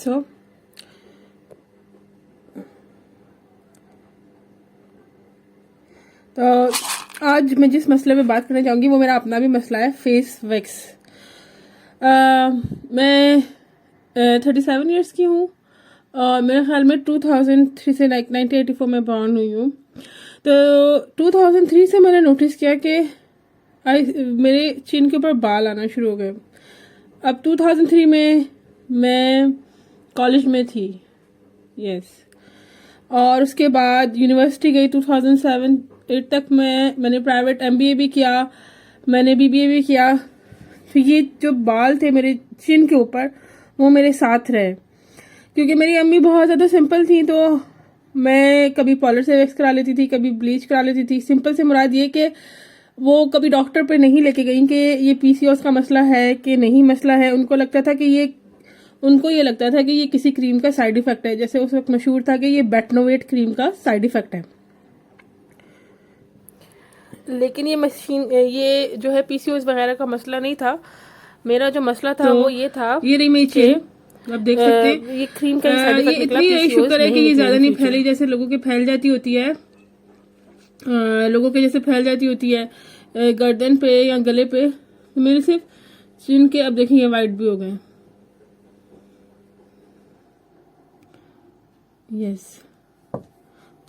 सो तो आज मैं जिस मसले में बात करना चाहूँगी वो मेरा अपना भी मसला है, फेस वैक्स। मैं 37 ईयर्स की हूँ और मेरे ख्याल में 2003 से 1984 में बॉर्न हुई हूँ। तो 2003 से मैंने नोटिस किया कि मेरे चिन के ऊपर बाल आना शुरू हो गए। अब 2003 में मैं कॉलेज में थी, यस, और उसके बाद यूनिवर्सिटी गई 2007-8 तक। मैंने प्राइवेट MBA भी किया, मैंने BBA भी किया। फिर ये जो बाल थे मेरे चिन के ऊपर वो मेरे साथ रहे, क्योंकि मेरी अम्मी बहुत ज़्यादा सिंपल थी। तो मैं कभी पॉलर से वैक्स करा लेती थी, कभी ब्लीच करा लेती थी। सिंपल से मुराद ये कि वो कभी डॉक्टर पे नहीं लेके गई कि ये PCOS का मसला है कि नहीं मसला है। उनको ये लगता था कि ये किसी क्रीम का साइड इफेक्ट है। जैसे उस वक्त मशहूर था कि ये बेटनोवेट क्रीम का साइड इफेक्ट है, लेकिन ये जो है PCOS वगैरह का मसला नहीं था। मेरा जो मसला था वो ये था, ये रही मेरी चेन, आप देख सकते हैं। ये क्रीम का साइड इफेक्ट निकला। इतनी शुक्र है कि ये ज्यादा नहीं फैली, जैसे लोगों के फैल जाती होती है, लोगों के जैसे फैल जाती होती है गर्दन पे या गले पे। तो मेरे सिर्फ चिन के, अब देखिए, वाइट भी हो गए। यस,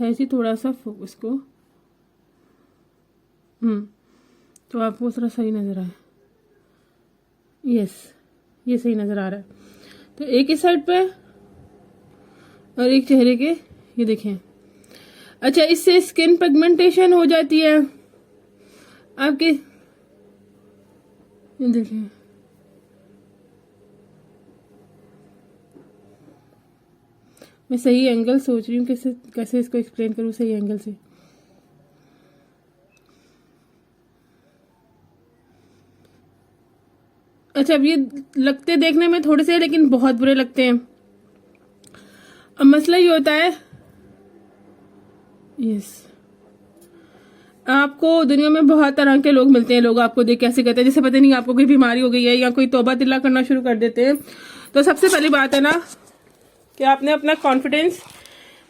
ऐसे थोड़ा सा फोकस को, तो आपको थोड़ा सही नजर आए। यस, ये सही नजर आ रहा है। तो एक इस साइड पे और एक चेहरे के, ये देखें। अच्छा, इससे स्किन पिगमेंटेशन हो जाती है आपके, ये देखें। मैं सही एंगल सोच रही हूँ कैसे इसको एक्सप्लेन करूँ सही एंगल से। अच्छा, अब ये लगते देखने में थोड़े से, लेकिन बहुत बुरे लगते हैं। अब मसला ये होता है, यस, आपको दुनिया में बहुत तरह के लोग मिलते हैं। लोग आपको देख कैसे कहते हैं जैसे पता नहीं आपको कोई बीमारी हो गई है या कोई तौबा तिल्ला करना शुरू कर देते हैं। तो सबसे पहली बात है ना कि आपने अपना कॉन्फिडेंस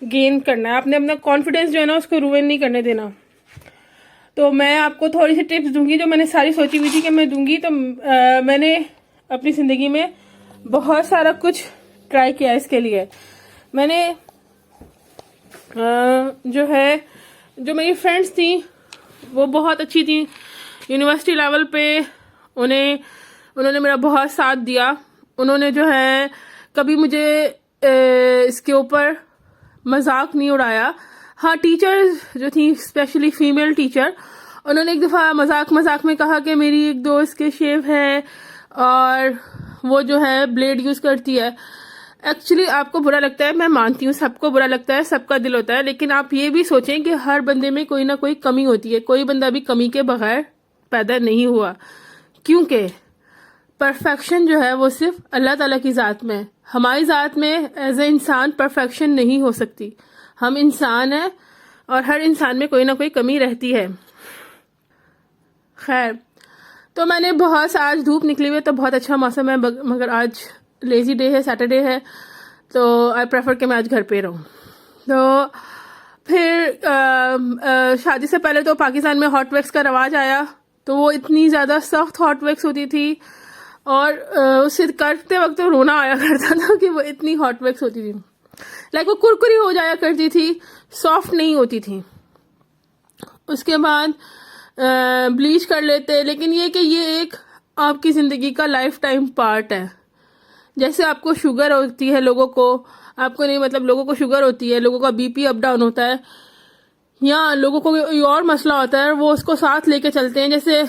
गेन करना है। आपने अपना कॉन्फिडेंस जो है ना उसको रुइन नहीं करने देना। तो मैं आपको थोड़ी सी टिप्स दूंगी जो मैंने सारी सोची हुई थी कि मैं दूंगी। तो मैंने अपनी ज़िंदगी में बहुत सारा कुछ ट्राई किया इसके लिए। मैंने जो मेरी फ्रेंड्स थी वो बहुत अच्छी थी यूनिवर्सिटी लेवल पे। उन्होंने मेरा बहुत साथ दिया। उन्होंने जो है कभी मुझे इसके ऊपर मजाक नहीं उड़ाया। हाँ, टीचर्स जो थी, स्पेशली फीमेल टीचर, उन्होंने एक दफ़ा मजाक में कहा कि मेरी एक दोस्त के शेव है और वो जो है ब्लेड यूज़ करती है। एक्चुअली आपको बुरा लगता है, मैं मानती हूँ, सबको बुरा लगता है, सबका दिल होता है। लेकिन आप ये भी सोचें कि हर बंदे में कोई ना कोई कमी होती है। कोई बंदा भी कमी के बगैर पैदा नहीं हुआ, क्योंकि परफेक्शन जो है वो सिर्फ अल्लाह ताला की ज़ात में है। हमारी ज़ात में एज ए इंसान परफेक्शन नहीं हो सकती। हम इंसान हैं और हर इंसान में कोई ना कोई कमी रहती है। खैर, तो मैंने आज धूप निकली हुई है तो बहुत अच्छा मौसम है, मगर आज लेजी डे है, सैटरडे है, तो आई प्रेफर कि मैं आज घर पे रहूँ। तो फिर शादी से पहले तो पाकिस्तान में हॉट वैक्स का रवाज आया। तो वो इतनी ज़्यादा सख्त हॉट वैक्स होती थी और उसे करते वक्त तो रोना आया करता था कि वो इतनी हॉट वैक्स होती थी। लाइक वो कुरकुरी हो जाया करती थी, सॉफ्ट नहीं होती थी। उसके बाद ब्लीच कर लेते, लेकिन ये एक आपकी ज़िंदगी का लाइफ टाइम पार्ट है। जैसे आपको शुगर होती है, लोगों को शुगर होती है, लोगों का BP अप डाउन होता है, या लोगों को कोई और मसला होता है, वो उसको साथ लेके चलते हैं। जैसे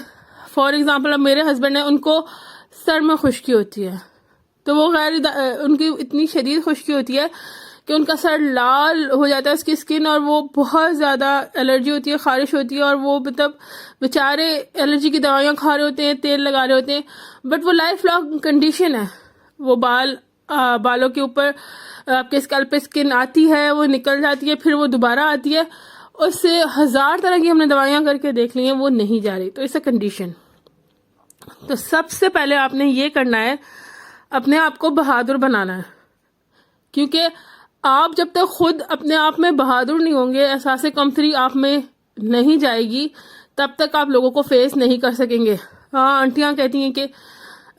फॉर एग्जांपल अब मेरे हस्बैंड है, उनको सर में खुश्की होती है, तो वो उनकी इतनी शदीद खुश्की होती है कि उनका सर लाल हो जाता है, उसकी स्किन, और वो बहुत ज़्यादा एलर्जी होती है, खारिश होती है, और वो मतलब बेचारे एलर्जी की दवाइयाँ खा रहे होते हैं, तेल लगा रहे होते हैं, बट वो लाइफ लॉन्ग कंडीशन है। वो बालों के ऊपर आपके स्कैल्प पे स्किन आती है, वो निकल जाती है, फिर वो दोबारा आती है। उससे 1000 तरह की हमने दवाइयाँ करके देख ली हैं, वो नहीं जा रही। तो इट्स अ कंडीशन। तो सबसे पहले आपने ये करना है, अपने आप को बहादुर बनाना है। क्योंकि आप जब तक खुद अपने आप में बहादुर नहीं होंगे, एहसास कमतरी आप में नहीं जाएगी, तब तक आप लोगों को फेस नहीं कर सकेंगे। हाँ, आंटियां कहती हैं कि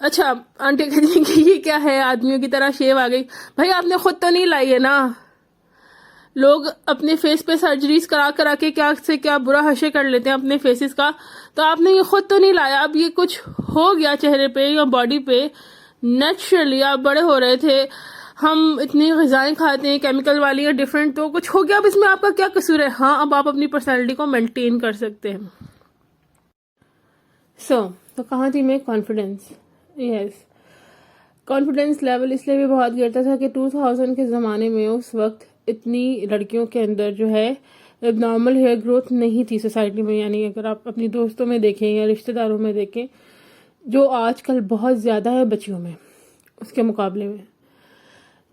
अच्छा, आंटियां कहती हैं कि ये क्या है, आदमियों की तरह शेव आ गई। भाई आपने खुद तो नहीं लाई है ना। लोग अपने फेस पे सर्जरीज करा करा के क्या से क्या बुरा हशे कर लेते हैं अपने फेसेस का, तो आपने ये खुद तो नहीं लाया। अब ये कुछ हो गया चेहरे पे या बॉडी पे, नेचुरली आप बड़े हो रहे थे, हम इतनी ग़िज़ाएं खाते हैं केमिकल वाली या डिफरेंट, तो कुछ हो गया। अब इसमें आपका क्या कसूर है? हाँ, अब आप अपनी पर्सनैलिटी को मेंटेन कर सकते हैं। तो कहाँ थी मैं? कॉन्फिडेंस। यस, कॉन्फिडेंस लेवल इसलिए भी बहुत गिरता था कि 2000 के ज़माने में उस वक्त इतनी लड़कियों के अंदर जो है नॉर्मल हेयर ग्रोथ नहीं थी सोसाइटी में। यानी अगर आप अपनी दोस्तों में देखें या रिश्तेदारों में देखें, जो आजकल बहुत ज़्यादा है बच्चियों में उसके मुकाबले में।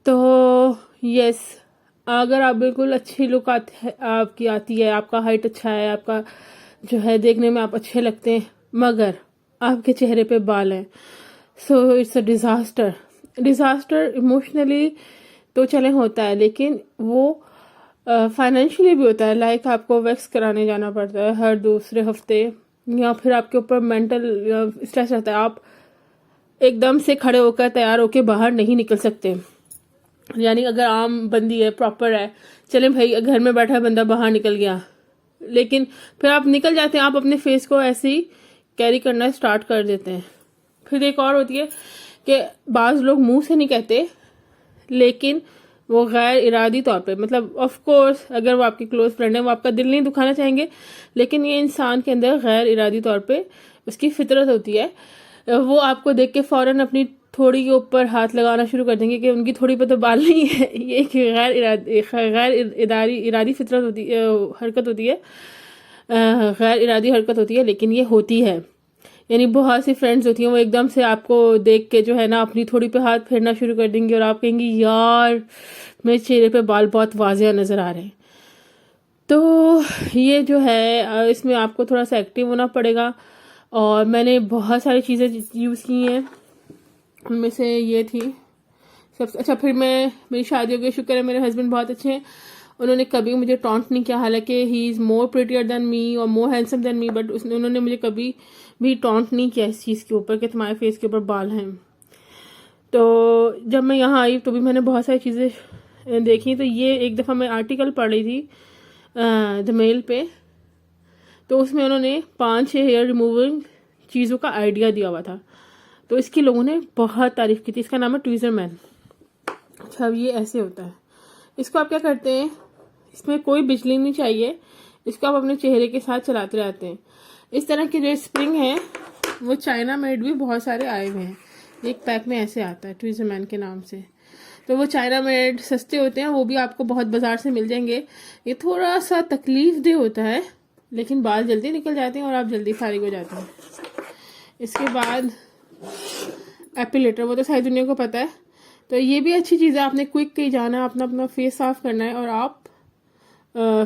तो यस, अगर आप बिल्कुल अच्छी लुक आपकी आती है, आपका हाइट अच्छा है, आपका जो है देखने में आप अच्छे लगते हैं, मगर आपके चेहरे पे बाल हैं, so it's a disaster. Emotionally तो चले होता है, लेकिन वो फाइनेंशियली भी होता है। लाइक आपको वैक्स कराने जाना पड़ता है हर दूसरे हफ्ते, या फिर आपके ऊपर मेंटल स्ट्रेस रहता है। आप एकदम से खड़े होकर तैयार होकर बाहर नहीं निकल सकते। यानी अगर आम बंदी है, प्रॉपर है, चले भाई घर में बैठा बंदा बाहर निकल गया, लेकिन फिर आप निकल जाते हैं, आप अपने फेस को ऐसे ही कैरी करना स्टार्ट कर देते हैं। फिर एक और होती है कि बाज लोग मुंह से नहीं कहते, लेकिन वो गैर इरादी तौर पे, मतलब ऑफ कोर्स अगर वो आपके क्लोज फ्रेंड है, वो आपका दिल नहीं दुखाना चाहेंगे, लेकिन ये इंसान के अंदर गैर इरादी तौर पे उसकी फितरत होती है। वो आपको देख के फौरन अपनी थोड़ी के ऊपर हाथ लगाना शुरू कर देंगे कि उनकी थोड़ी पे तो बाल नहीं है। ये एक गैर इरादी फितरत होती हरकत होती है, गैर इरादी हरकत होती है, लेकिन ये होती है। यानी बहुत सी फ्रेंड्स होती हैं, वो एकदम से आपको देख के जो है ना अपनी थोड़ी पे हाथ फेरना शुरू कर देंगी और आप कहेंगी यार मेरे चेहरे पे बाल बहुत वाज़ेह नज़र आ रहे हैं। तो ये जो है इसमें आपको थोड़ा सा एक्टिव होना पड़ेगा। और मैंने बहुत सारी चीज़ें यूज़ की हैं, उनमें से ये थी सबसे अच्छा। फिर मेरी शादी हो गई, शुक्र है मेरे हस्बैंड बहुत अच्छे हैं, उन्होंने कभी मुझे टॉन्ट नहीं किया। हालांकि he is more prettier than me और मोर हैंडसम देन मी, बट उन्होंने मुझे कभी भी टॉन्ट नहीं किया इस चीज़ के ऊपर कि तुम्हारे फेस के ऊपर बाल हैं। तो जब मैं यहाँ आई तो भी मैंने बहुत सारी चीज़ें देखी। तो ये एक दफ़ा मैं आर्टिकल पढ़ रही थी द मेल पे, तो उसमें उन्होंने 5-6 हेयर रिमूविंग चीज़ों का आइडिया दिया हुआ था, तो इसकी लोगों ने बहुत तारीफ़ की थी। इसका नाम है ट्वीज़रमैन। अच्छा, अब ये ऐसे होता है, इसको आप क्या करते हैं, इसमें कोई बिजली नहीं चाहिए, इसको आप अपने चेहरे के साथ चलाते रहते हैं। इस तरह के जो स्प्रिंग हैं वो चाइना मेड भी बहुत सारे आए हुए हैं, एक पैक में ऐसे आता है ट्वीज़रमैन के नाम से। तो वो चाइना मेड सस्ते होते हैं, वो भी आपको बहुत बाजार से मिल जाएंगे। ये थोड़ा सा तकलीफ दे होता है, लेकिन बाल जल्दी निकल जाते हैं और आप जल्दी फारिग हो जाते हैं। इसके बाद एपिलेटर, वो तो सारी दुनिया को पता है, तो ये भी अच्छी चीज़ है। आपने क्विक कहीं जाना है, अपना फेस साफ करना है और आप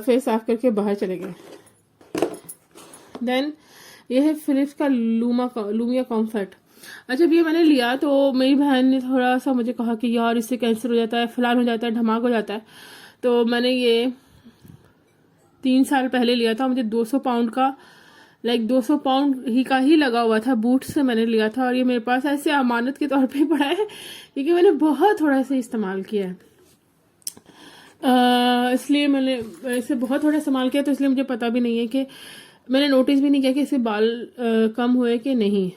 फेस साफ करके बाहर चले गए। देन ये है फिलिप्स का लूमिया कॉम्फर्ट। अच्छा, ये मैंने लिया तो मेरी बहन ने थोड़ा सा मुझे कहा कि यार इससे कैंसर हो जाता है, फलान हो जाता है, धमाक हो जाता है। तो मैंने ये 3 साल पहले लिया था, मुझे 200 पाउंड का 200 पाउंड ही लगा हुआ था, बूट से मैंने लिया था। और ये मेरे पास ऐसे अमानत के तौर पे पड़ा है, क्योंकि मैंने बहुत थोड़ा सा इस्तेमाल किया है। इसलिए मैंने इसे बहुत थोड़ा इस्तेमाल किया, तो इसलिए मुझे पता भी नहीं है कि मैंने नोटिस भी नहीं किया कि इससे बाल कम हुए कि नहीं।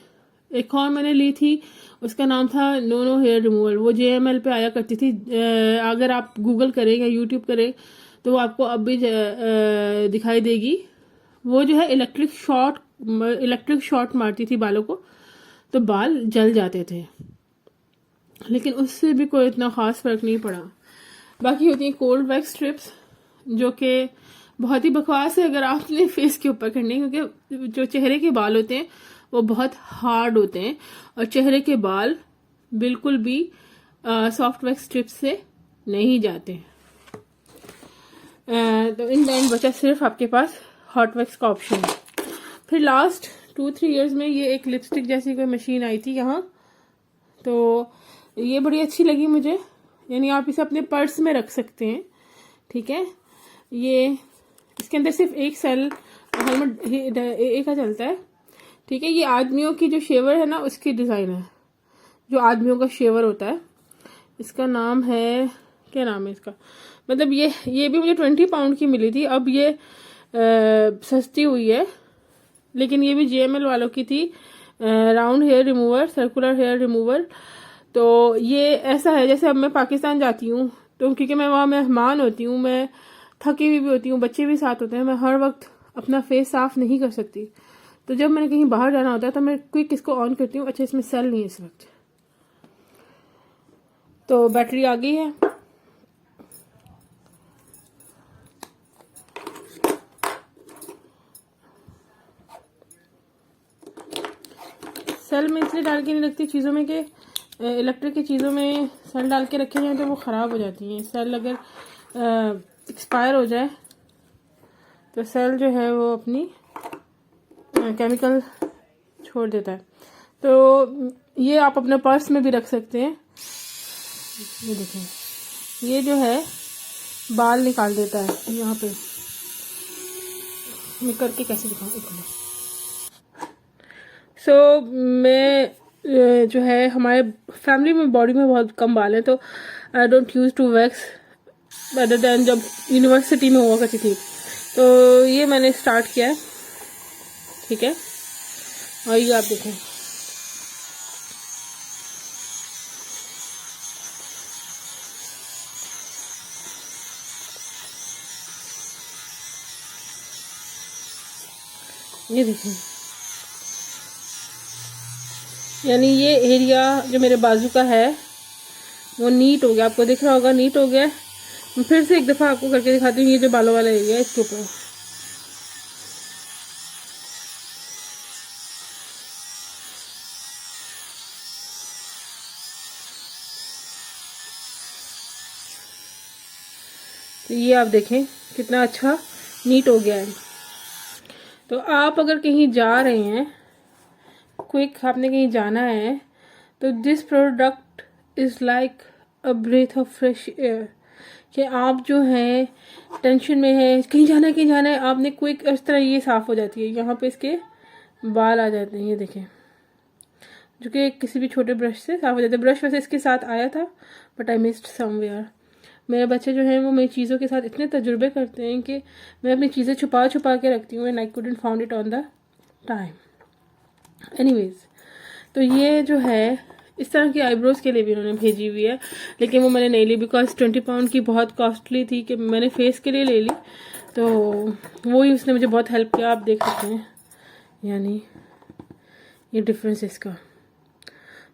एक और मैंने ली थी, उसका नाम था नो हेयर रिमूवल, वो JML पे आया करती थी। अगर आप गूगल करें या यूट्यूब करें तो वो आपको अब भी दिखाई देगी। वो जो है इलेक्ट्रिक शॉट मारती थी बालों को, तो बाल जल जाते थे, लेकिन उससे भी कोई इतना ख़ास फ़र्क नहीं पड़ा। बाकी होती हैं कोल्ड वैक्स स्ट्रिप्स, जो कि बहुत ही बकवास है अगर आपने फेस के ऊपर करनी, क्योंकि जो चेहरे के बाल होते हैं वो बहुत हार्ड होते हैं और चेहरे के बाल बिल्कुल भी सॉफ्ट वैक्स स्ट्रिप्स से नहीं जाते। तो इन एंड बचा सिर्फ आपके पास हॉट वैक्स का ऑप्शन। फिर लास्ट 2-3 इयर्स में ये एक लिपस्टिक जैसी कोई मशीन आई थी यहाँ, तो ये बड़ी अच्छी लगी मुझे। यानी आप इसे अपने पर्स में रख सकते हैं। ठीक है, ये इसके अंदर सिर्फ एक सेल हेलमेट एक का चलता है। ठीक है, ये आदमियों की जो शेवर है ना उसकी डिज़ाइन है, जो आदमियों का शेवर होता है। इसका नाम है, क्या नाम है इसका, मतलब ये भी मुझे 20 पाउंड की मिली थी। अब ये सस्ती हुई है, लेकिन ये भी JML वालों की थी। Round hair remover, circular hair remover. तो ये ऐसा है जैसे अब मैं पाकिस्तान जाती हूँ तो क्योंकि मैं वहाँ मेहमान होती हूँ, मैं थकी हुई भी होती हूँ, बच्चे भी साथ होते हैं, मैं हर वक्त अपना फेस साफ नहीं कर सकती। तो जब मैंने कहीं बाहर जाना होता है तो मैं क्विक इसको ऑन करती हूँ। अच्छा, इसमें सेल नहीं है इस वक्त, तो बैटरी आ गई है। सेल में इसलिए डाल के नहीं रखती चीज़ों में कि इलेक्ट्रिक की चीज़ों में सेल डाल के रखे जाए तो वो ख़राब हो जाती हैं। सेल अगर एक्सपायर हो जाए तो सेल जो है वो अपनी केमिकल छोड़ देता है। तो ये आप अपने पर्स में भी रख सकते हैं। ये देखें, ये जो है बाल निकाल देता है। यहाँ पे मैं करके कैसे दिखाऊँ, एक मिनट। मैं जो है हमारे फैमिली में बॉडी में बहुत कम बाल हैं, तो I don't use to wax other than जब यूनिवर्सिटी में हुआ करती थी, तो ये मैंने स्टार्ट किया है। ठीक है, और ये आप देखें, ये देखें, यानी ये एरिया जो मेरे बाजू का है वो नीट हो गया। आपको दिख रहा होगा नीट हो गया। मैं फिर से एक दफ़ा आपको करके दिखाती हूँ। ये जो बालों वाला एरिया है इसके ऊपर, तो ये आप देखें कितना अच्छा नीट हो गया है। तो आप अगर कहीं जा रहे हैं, क्विक आपने कहीं जाना है, तो this product is like a breath of fresh air. कि आप जो हैं टेंशन में है, कहीं जाना है, आपने क्विक इस तरह ये साफ़ हो जाती है। यहाँ पे इसके बाल आ जाते हैं, ये देखें, जो कि किसी भी छोटे ब्रश से साफ़ हो जाते हैं। ब्रश वैसे इसके साथ आया था बट आई मिस्ड समवेयर। मेरे बच्चे जो हैं वो मेरी चीज़ों के साथ इतने तजुर्बे करते हैं कि मैं अपनी चीज़ें छुपा छुपा के रखती हूँ and I couldn't found it on the time. Anyways, तो ये जो है इस तरह की आईब्रोज के लिए भी उन्होंने भेजी हुई है, लेकिन वो मैंने नहीं ली बिकॉज 20 पाउंड की बहुत कॉस्टली थी कि मैंने फेस के लिए ले ली। तो वही उसने मुझे बहुत हेल्प किया। आप देख सकते हैं यानी ये डिफरेंस इसका।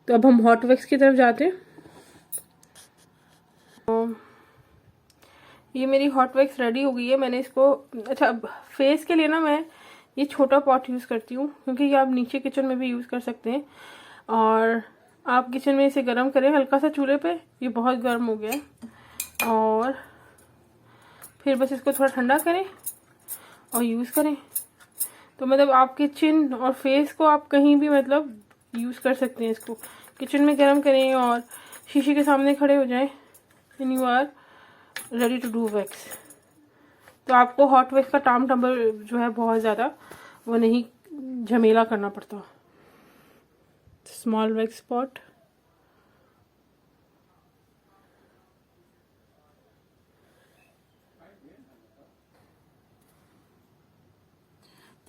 तो अब हम हॉट वैक्स की तरफ जाते हैं। तो ये मेरी हॉट वैक्स रेडी हो गई है। मैंने इसको, अच्छा, फेस के लिए ना मैं ये छोटा पॉट यूज़ करती हूँ क्योंकि ये आप नीचे किचन में भी यूज़ कर सकते हैं। और आप किचन में इसे गर्म करें हल्का सा चूल्हे पे, ये बहुत गर्म हो गया है, और फिर बस इसको थोड़ा ठंडा करें और यूज़ करें। तो मतलब आपके चिन और फेस को आप कहीं भी मतलब यूज़ कर सकते हैं। इसको किचन में गर्म करें और शीशे के सामने खड़े हो जाएं and you are ready to do wax. तो आपको हॉट वैक्स का टाइम टेबल जो है बहुत ज़्यादा वो नहीं झमेला करना पड़ता। स्मॉल वैक्स स्पॉट,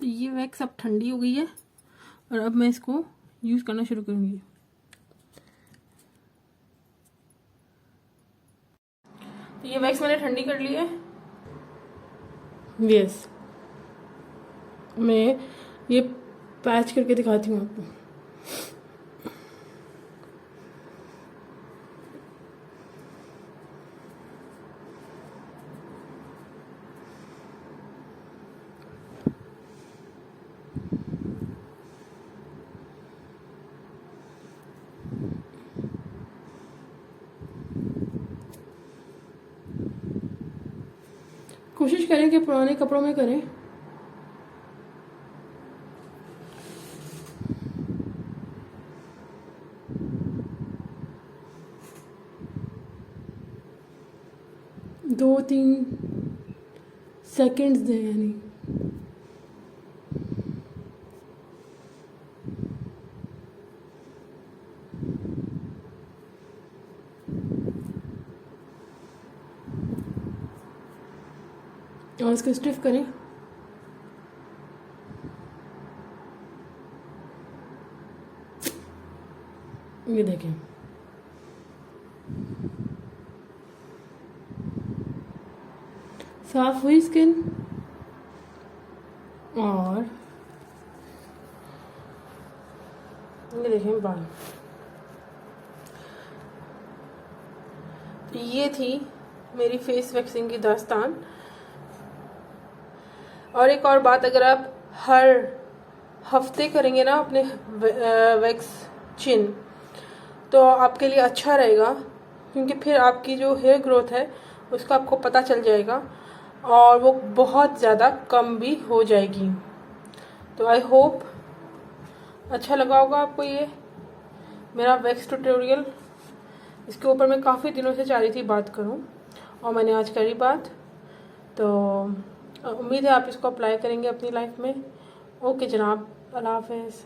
तो ये वैक्स अब ठंडी हो गई है और अब मैं इसको यूज़ करना शुरू करूँगी। तो ये वैक्स मैंने ठंडी कर ली है। यस, मैं ये पैच करके दिखाती हूँ आपको। कोशिश करें कि पुराने कपड़ों में करें। 2-3 सेकंड्स दें यानी। और इसको स्टिफ करें। ये देखें, साफ हुई स्किन। और ये देखें बाल। ये थी मेरी फेस वैक्सिंग की दास्तान। और एक और बात, अगर आप हर हफ्ते करेंगे ना अपने वैक्स चिन, तो आपके लिए अच्छा रहेगा, क्योंकि फिर आपकी जो हेयर ग्रोथ है उसका आपको पता चल जाएगा और वो बहुत ज़्यादा कम भी हो जाएगी। तो आई होप अच्छा लगा होगा आपको ये मेरा वैक्स ट्यूटोरियल। इसके ऊपर मैं काफ़ी दिनों से चाह रही थी बात करूं, और मैंने आज करी बात। तो उम्मीद है आप इसको अप्लाई करेंगे अपनी लाइफ में। ओके जनाब, अल्लाह हाफ़िज़।